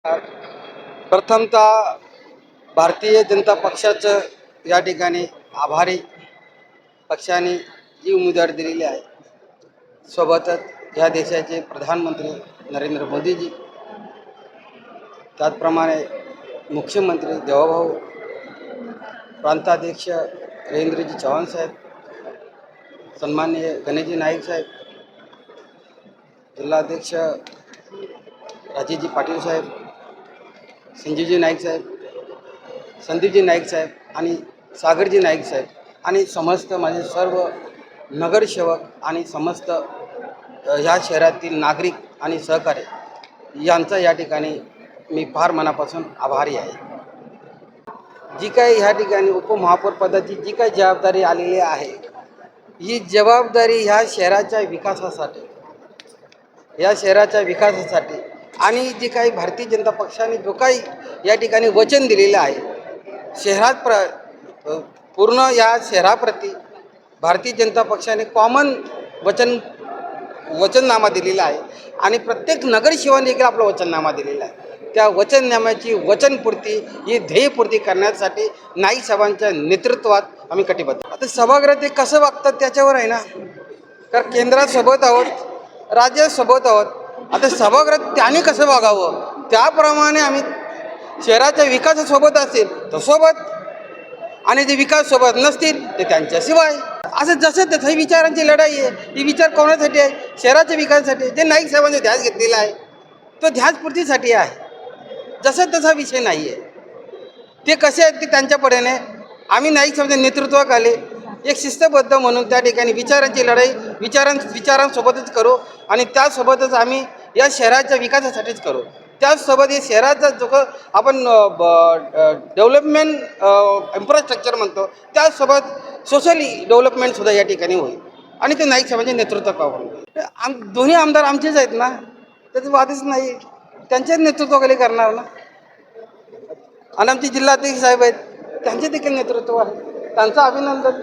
प्रथमतः भारतीय जनता पक्षाचं या ठिकाणी आभारी पक्षाने जी उमेदवारी दिलेली आहे, सोबतच या देशाचे प्रधानमंत्री नरेंद्र मोदीजी, त्याचप्रमाणे मुख्यमंत्री देवाभाऊ, प्रांताध्यक्ष रवींद्रजी चव्हाण साहेब, सन्माननीय गणेशजी नाईक साहेब, जिल्हाध्यक्ष राजेशजी पाटील साहेब, संजीवजी नाईक साहेब, संदीपजी नाईक साहेब आणि सागरजी नाईक साहेब आणि समस्त माझे सर्व नगरसेवक आणि समस्त ह्या शहरातील नागरिक आणि सहकारी यांचा या ठिकाणी मी फार मनापासून आभारी आहे. जी काही ह्या ठिकाणी उपमहापौर पदाची जी काही जबाबदारी आलेली आहे, ही जबाबदारी ह्या शहराच्या विकासासाठी, या शहराच्या विकासासाठी आणि जी काही भारतीय जनता पक्षाने जो काही या ठिकाणी वचन दिलेलं आहे, शहरात पूर्ण या शहराप्रती भारतीय जनता पक्षाने कॉमन वचननामा दिलेला आहे आणि प्रत्येक नगरसेवकाने देखील आपला वचननामा दिलेला आहे. त्या वचननाम्याची वचनपूर्ती ही ध्येयपूर्ती करण्यासाठी नाईक साहेबांच्या नेतृत्वात आम्ही कटिबद्ध. आता सभागृह ते कसं वागतात त्याच्यावर आहे ना, कारण केंद्रात सोबत आहोत, राज्यात सोबत आहोत. आता सभागृह त्याने कसं वागावं त्याप्रमाणे आम्ही शहराच्या विकासासोबत असेल तर सोबत, आणि जे विकास सोबत नसतील ते त्यांच्याशिवाय. असं जसं तसं विचारांची लढाई आहे. ही विचार कोणासाठी आहे? शहराच्या विकासासाठी. जे नाईक साहेबांचा ध्यास घेतलेला आहे तो ध्यासपूर्तीसाठी आहे. जसं तसा विषय नाही आहे. ते कसे आहेत ते त्यांच्या परीने, आम्ही नाईक साहेबांच्या नेतृत्वाखाली एक शिस्तबद्ध म्हणून त्या ठिकाणी विचारांची लढाई विचारांसोबतच करू आणि त्यासोबतच आम्ही या शहराच्या विकासासाठीच करू. त्याचसोबत हे शहराचा जो आपण डेव्हलपमेंट इन्फ्रास्ट्रक्चर म्हणतो, त्याचसोबत सोशली डेव्हलपमेंटसुद्धा या ठिकाणी होईल आणि ते नाईक साहेबांच्या नेतृत्वाखाली. दोन्ही आमदार आमचेच आहेत ना, त्याचं वादच नाही. त्यांच्याच नेतृत्वाखाली करणार ना. आणि आमचे जिल्हाध्यक्ष साहेब आहेत, त्यांचे देखील नेतृत्व आहे. त्यांचं अभिनंदन.